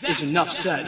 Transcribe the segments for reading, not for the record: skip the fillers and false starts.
is enough said.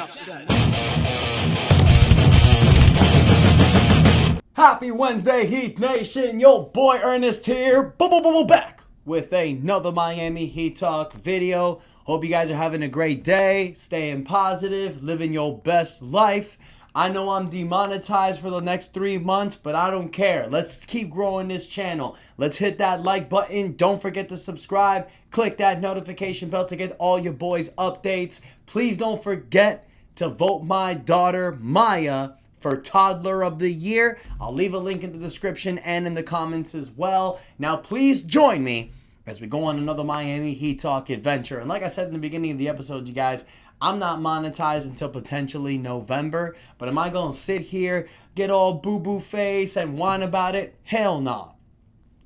Happy Wednesday, Heat Nation. Yo, boy Ernest here. Back with another Miami Heat Talk video. Hope you guys are having a great day, staying positive, living your best life. I know I'm demonetized for the next 3 months, but I don't care. Let's keep growing this channel. Let's hit that like button. Don't forget to subscribe. Click that notification bell to get all your boys' updates. Please don't forget to vote my daughter, Maya, for Toddler of the Year. I'll leave a link in the description and in the comments as well. Now, please join me as we go on another Miami Heat Talk adventure. And like I said in the beginning of the episode, you guys, I'm not monetized until potentially November. But am I going to sit here, get all boo-boo face and whine about it? Hell no.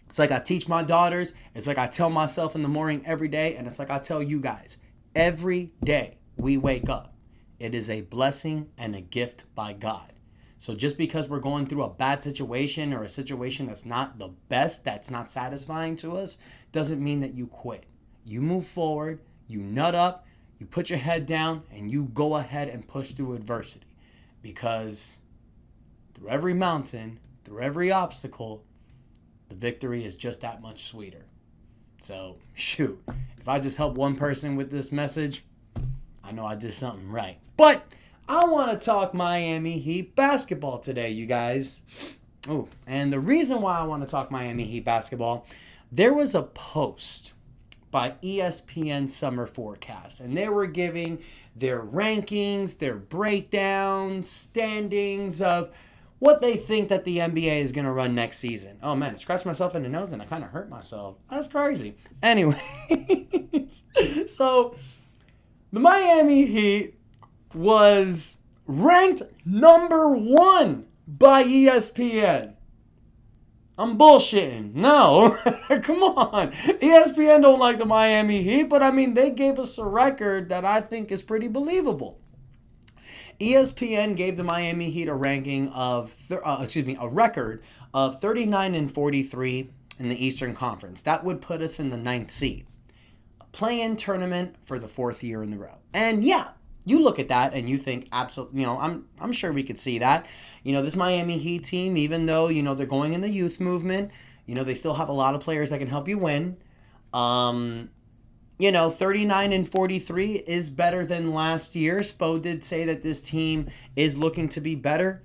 It's like I teach my daughters. It's like I tell myself in the morning every day. And it's like I tell you guys every day we wake up. It is a blessing and a gift by God. So just because we're going through a bad situation or a situation that's not the best, that's not satisfying to us, doesn't mean that you quit. You move forward, you nut up, you put your head down, and you go ahead and push through adversity. Because through every mountain, through every obstacle, the victory is just that much sweeter. So, shoot, if I just help one person with this message, I know I did something right. But I want to talk Miami Heat basketball today, you guys. Oh, and the reason why I want to talk Miami Heat basketball, there was a post by ESPN Summer Forecast, and they were giving their rankings, their breakdowns, standings of what they think that the NBA is going to run next season. Oh, man, I scratched myself in the nose and I kind of hurt myself. That's crazy. Anyway, so the Miami Heat was ranked number 1 by ESPN. I'm bullshitting. No. Come on. ESPN don't like the Miami Heat, but I mean, they gave us a record that I think is pretty believable. ESPN gave the Miami Heat a ranking of, a record of 39-43 in the Eastern Conference. That would put us in the 9th seed. A play-in tournament for the 4th year in a row. And yeah, you look at that and you think, absolutely, I'm sure we could see that. This Miami Heat team, even though, they're going in the youth movement, they still have a lot of players that can help you win. 39-43 is better than last year. Spo did say that this team is looking to be better.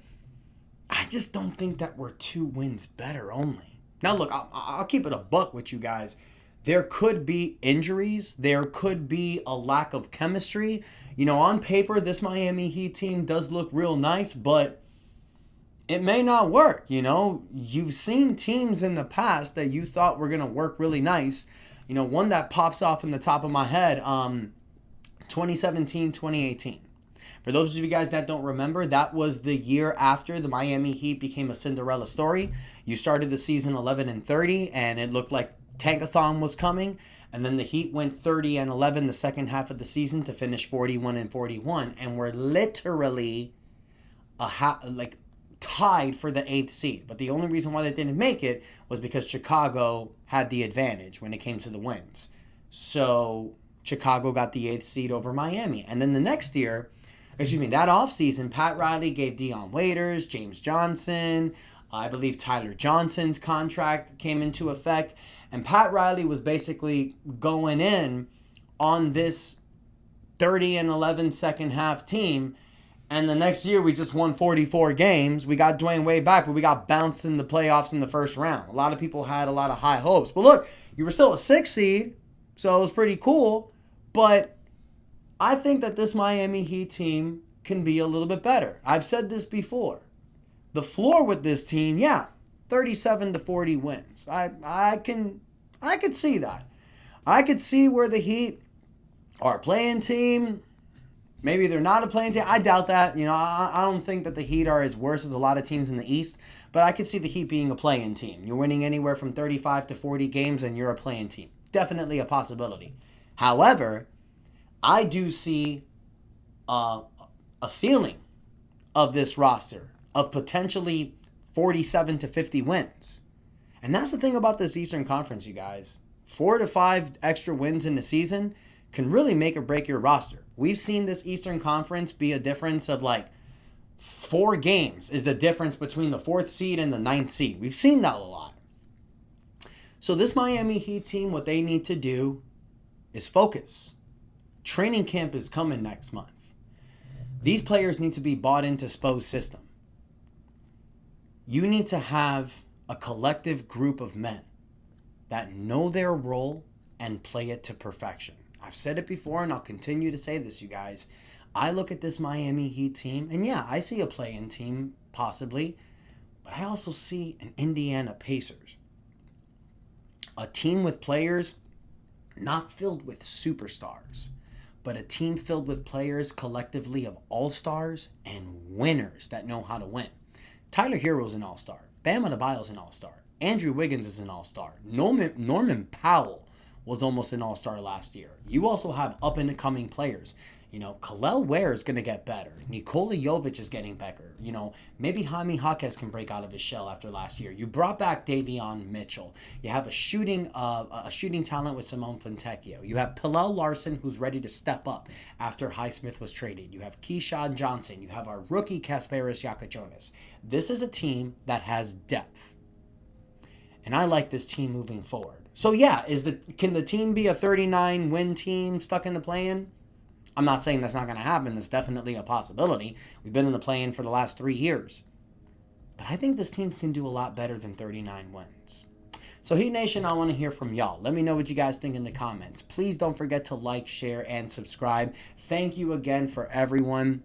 I just don't think that we're 2 wins better only. Now, look, I'll keep it a buck with you guys. There could be injuries. There could be a lack of chemistry. On paper, this Miami Heat team does look real nice, but it may not work. You've seen teams in the past that you thought were going to work really nice. One that pops off in the top of my head, 2017, 2018. For those of you guys that don't remember, that was the year after the Miami Heat became a Cinderella story. You started the season 11-30, and it looked like Tankathon was coming, and then the Heat went 30-11 the second half of the season to finish 41-41, and were literally tied for the 8th seed. But the only reason why they didn't make it was because Chicago had the advantage when it came to the wins. So Chicago got the 8th seed over Miami. And then the next year, that offseason, Pat Riley gave Dion Waiters, James Johnson, I believe Tyler Johnson's contract came into effect. And Pat Riley was basically going in on this 30-11 second half team. And the next year, we just won 44 games. We got Dwayne Wade back, but we got bounced in the playoffs in the first round. A lot of people had a lot of high hopes. But look, you were still a 6th seed, so it was pretty cool. But I think that this Miami Heat team can be a little bit better. I've said this before. The floor with this team, 37-40 wins. I could see that. I could see where the Heat are a playing team. Maybe they're not a playing team. I doubt that. I don't think that the Heat are as worse as a lot of teams in the East. But I could see the Heat being a playing team. You're winning anywhere from 35 to 40 games and you're a playing team. Definitely a possibility. However, I do see a ceiling of this roster of potentially 47 to 50 wins. And that's the thing about this Eastern Conference, you guys. 4 to 5 extra wins in the season can really make or break your roster. We've seen this Eastern Conference be a difference of like 4 games is the difference between the 4th seed and the 9th seed. We've seen that a lot. So this Miami Heat team, what they need to do is focus. Training camp is coming next month. These players need to be bought into Spo's system. You need to have a collective group of men that know their role and play it to perfection. I've said it before and I'll continue to say this, you guys. I look at this Miami Heat team, and yeah, I see a play-in team possibly, but I also see an Indiana Pacers. A team with players not filled with superstars, but a team filled with players collectively of all-stars and winners that know how to win. Tyler Hero's an all-star. Bam Adebayo's an all-star. Andrew Wiggins is an all-star. Norman Powell was almost an all-star last year. You also have up-and-coming players. You know, Kel'el Ware is going to get better. Nikola Jovic is getting better. You know, maybe Jaime Jaquez can break out of his shell after last year. You brought back Davion Mitchell. You have a shooting talent with Simone Fontecchio. You have Pallel Larson, who's ready to step up after Highsmith was traded. You have Keyshawn Johnson. You have our rookie Kasparis Yakajonas. This is a team that has depth. And I like this team moving forward. So yeah, can the team be a 39-win team stuck in the play-in? I'm not saying that's not going to happen. That's definitely a possibility. We've been in the play-in for the last 3 years. But I think this team can do a lot better than 39 wins. So Heat Nation, I want to hear from y'all. Let me know what you guys think in the comments. Please don't forget to like, share, and subscribe. Thank you again for everyone.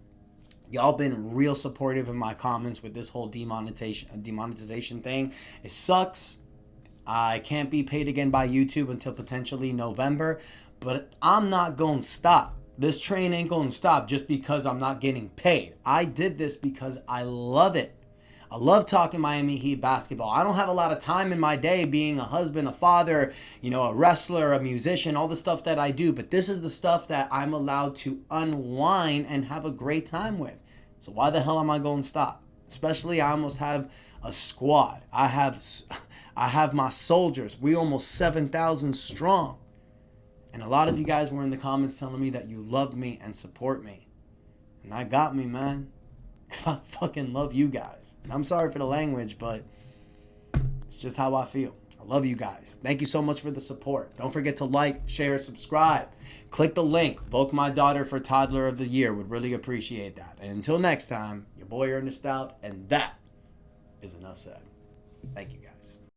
Y'all been real supportive in my comments with this whole demonetization thing. It sucks. I can't be paid again by YouTube until potentially November. But I'm not going to stop. This train ain't going to stop just because I'm not getting paid. I did this because I love it. I love talking Miami Heat basketball. I don't have a lot of time in my day being a husband, a father, a wrestler, a musician, all the stuff that I do. But this is the stuff that I'm allowed to unwind and have a great time with. So why the hell am I going to stop? Especially I almost have a squad. I have my soldiers. We almost 7,000 strong. And a lot of you guys were in the comments telling me that you love me and support me. And that got me, man. Because I fucking love you guys. And I'm sorry for the language, but it's just how I feel. I love you guys. Thank you so much for the support. Don't forget to like, share, subscribe. Click the link. Vote my daughter for Toddler of the Year. Would really appreciate that. And until next time, your boy Ernest out. And that is enough said. Thank you guys.